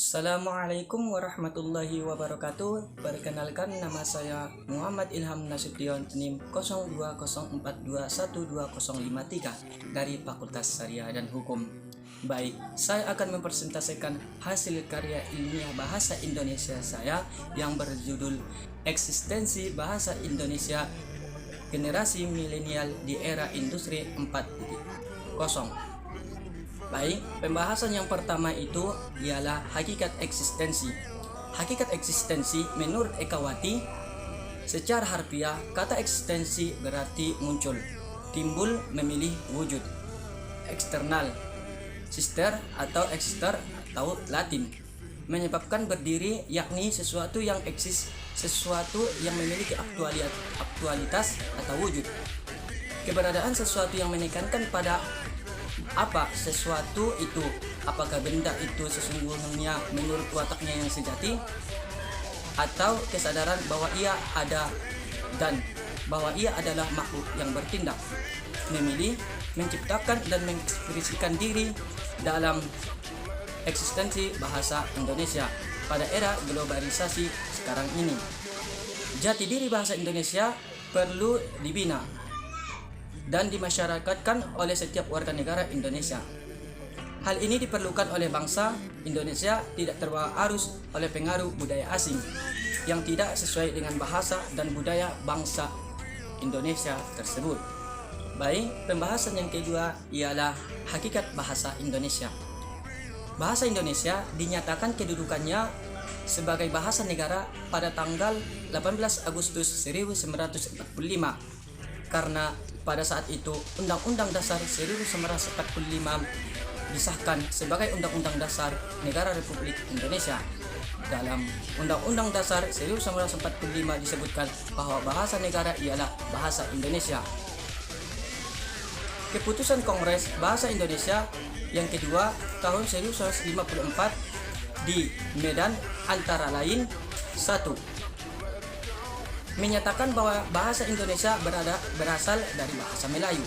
Assalamualaikum warahmatullahi wabarakatuh. Perkenalkan, nama saya Muhammad Ilham Nasution, NIM 0204212053 dari Fakultas Syariah dan Hukum. Baik, saya akan mempresentasikan hasil karya ilmiah bahasa Indonesia saya yang berjudul Eksistensi Bahasa Indonesia Generasi Milenial di Era Industri 4.0. Baik, pembahasan yang pertama itu ialah hakikat eksistensi. Hakikat eksistensi menurut Ekawati, secara harfiah kata eksistensi berarti muncul, timbul, memilih wujud. Eksternal, sister atau exister atau Latin, menyebabkan berdiri, yakni sesuatu yang eksis, sesuatu yang memiliki aktualitas atau wujud. Keberadaan sesuatu yang menekankan pada apa sesuatu itu, apakah benda itu sesungguhnya menurut wataknya yang sejati, atau kesadaran bahwa ia ada dan bahwa ia adalah makhluk yang bertindak, memilih, menciptakan dan mengekspresikan diri dalam eksistensi bahasa Indonesia pada era globalisasi sekarang ini. Jati diri bahasa Indonesia perlu dibina dan dimasyarakatkan oleh setiap warga negara Indonesia. Hal ini diperlukan oleh bangsa Indonesia tidak terbawa arus oleh pengaruh budaya asing yang tidak sesuai dengan bahasa dan budaya bangsa Indonesia tersebut. Baik, pembahasan yang kedua ialah hakikat bahasa Indonesia. Bahasa Indonesia dinyatakan kedudukannya sebagai bahasa negara pada tanggal 18 Agustus 1945 karena pada saat itu Undang-Undang Dasar 1945 disahkan sebagai Undang-Undang Dasar Negara Republik Indonesia. Dalam Undang-Undang Dasar 1945 disebutkan bahwa bahasa negara ialah bahasa Indonesia. Keputusan Kongres Bahasa Indonesia yang kedua tahun 1954 di Medan antara lain: 1. Menyatakan bahwa bahasa Indonesia berasal dari bahasa Melayu.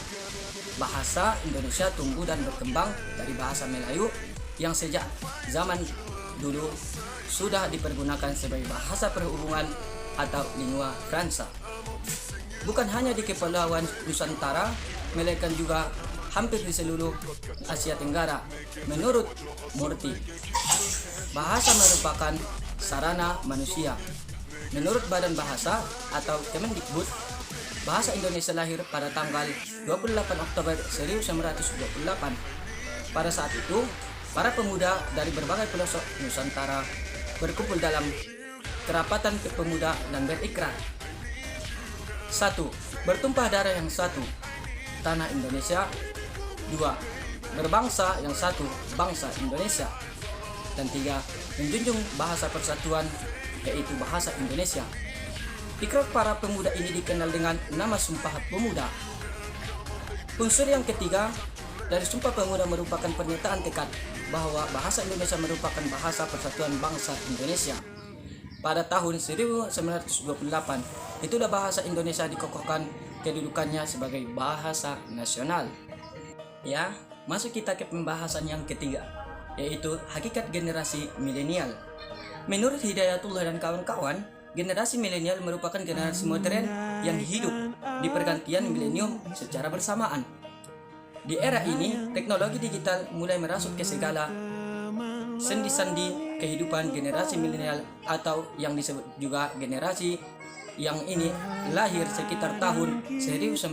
Bahasa Indonesia tumbuh dan berkembang dari bahasa Melayu yang sejak zaman dulu sudah dipergunakan sebagai bahasa perhubungan atau lingua franca. Bukan hanya di Kepulauan Nusantara, melainkan juga hampir di seluruh Asia Tenggara. Menurut Murti, bahasa merupakan sarana manusia. Menurut Badan Bahasa atau Kemendikbud, bahasa Indonesia lahir pada tanggal 28 Oktober 1928. Pada saat itu, para pemuda dari berbagai pelosok Nusantara berkumpul dalam kerapatan pemuda dan berikrar. 1. Bertumpah darah yang satu, tanah Indonesia. 2. Berbangsa yang satu, bangsa Indonesia. Dan 3. Menjunjung bahasa persatuan, yaitu bahasa Indonesia. Ikrar para pemuda ini dikenal dengan nama Sumpah Pemuda. Unsur yang ketiga dari Sumpah Pemuda merupakan pernyataan tekad bahwa bahasa Indonesia merupakan bahasa persatuan bangsa Indonesia. Pada tahun 1928, itulah bahasa Indonesia dikokohkan kedudukannya sebagai bahasa nasional. Ya, masuk kita ke pembahasan yang ketiga, yaitu hakikat generasi milenial. Menurut Hidayatullah dan kawan-kawan, generasi milenial merupakan generasi modern yang hidup di pergantian milenium secara bersamaan. Di era ini, teknologi digital mulai merasuk ke segala sendi-sendi kehidupan generasi milenial atau yang disebut juga generasi yang ini lahir sekitar tahun 1980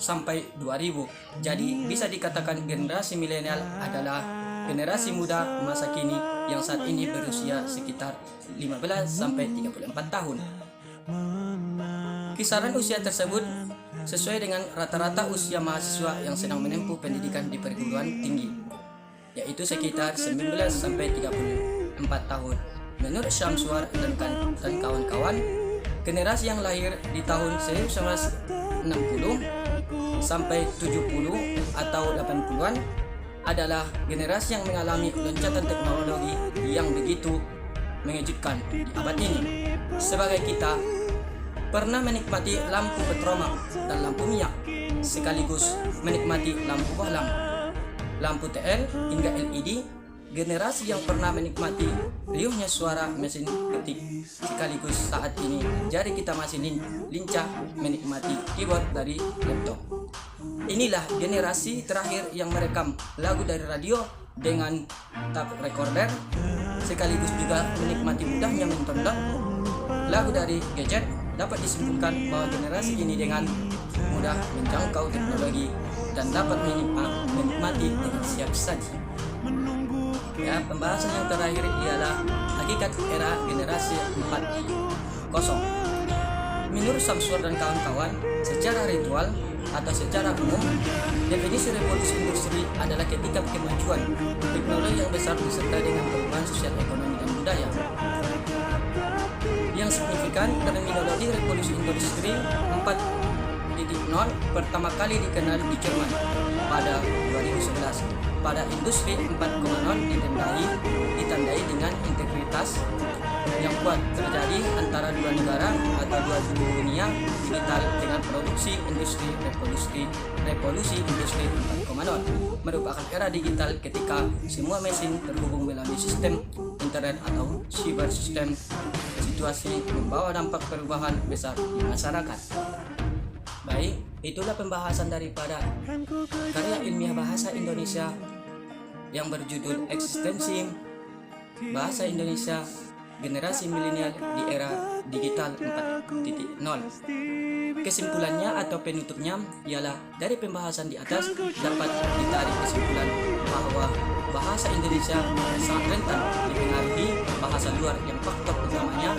sampai 2000. Jadi bisa dikatakan generasi milenial adalah generasi muda masa kini yang saat ini berusia sekitar 15 sampai 34 tahun. Kisaran usia tersebut sesuai dengan rata-rata usia mahasiswa yang sedang menempuh pendidikan di perguruan tinggi, yaitu sekitar 19 sampai 34 tahun. Menurut Syamsuar dan kawan-kawan, generasi yang lahir di tahun 1960 sampai 70 atau 80-an adalah generasi yang mengalami loncatan teknologi yang begitu mengejutkan di abad ini. Sebagai kita pernah menikmati lampu petromak dan lampu minyak, sekaligus menikmati lampu bohlam, lampu TL hingga LED, generasi yang pernah menikmati riuhnya suara mesin ketik sekaligus saat ini jari kita masih lincah menikmati keyboard dari laptop. Inilah generasi terakhir yang merekam lagu dari radio dengan tape recorder sekaligus juga menikmati mudahnya mendownload lagu dari gadget. Dapat disimpulkan bahwa generasi ini dengan mudah menjangkau teknologi dan dapat menikmati dengan siap saji. Ya, pembahasan yang terakhir ialah hakikat era generasi 4.0. Menurut Samsur dan kawan-kawan, secara ritual atau secara umum, definisi revolusi industri adalah ketika kemajuan teknologi yang besar disertai dengan perubahan sosial, ekonomi, dan budaya. Yang signifikan, terminologi revolusi industri 4.0 pertama kali dikenal di Jerman pada 2011. Pada industri 4.0 ditandai dengan integritas yang kuat terjadi antara dua negara atau dua dunia digital dengan produksi industri revolusi industri 4.0 merupakan era digital ketika semua mesin terhubung melalui sistem internet atau cyber system. Situasi membawa dampak perubahan besar di masyarakat. Baik, itulah pembahasan daripada karya ilmiah bahasa Indonesia yang berjudul Eksistensi Bahasa Indonesia Generasi Milenial di Era Digital 4.0. Kesimpulannya atau penutupnya ialah dari pembahasan di atas dapat ditarik kesimpulan bahwa bahasa Indonesia sangat rentan dipengaruhi bahasa luar yang faktor utamanya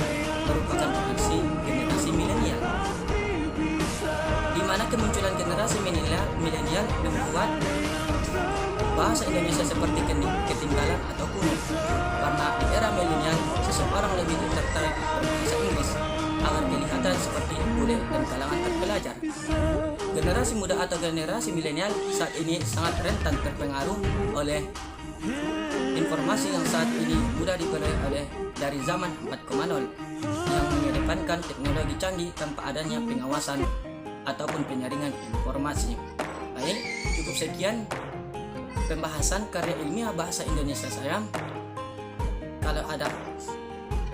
merupakan produksi generasi milenial, di mana kemunculan generasi milenial membuat bahasa Indonesia seperti ketinggalan atau kuno. Karena di era milenial seseorang lebih tertarik berbahasa Inggris agar kelihatan seperti bule dan kalangan terpelajar. Generasi muda atau generasi milenial saat ini sangat rentan terpengaruh oleh informasi yang saat ini mudah diperoleh oleh dari zaman 4.0 yang mengedepankan teknologi canggih tanpa adanya pengawasan ataupun penyaringan informasi. Baik, cukup sekian pembahasan karya ilmiah bahasa Indonesia saya. Kalau ada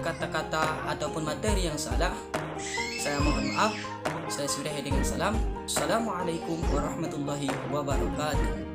kata-kata ataupun materi yang salah, saya mohon maaf. Saya sudahi dengan salam. Assalamualaikum warahmatullahi wabarakatuh.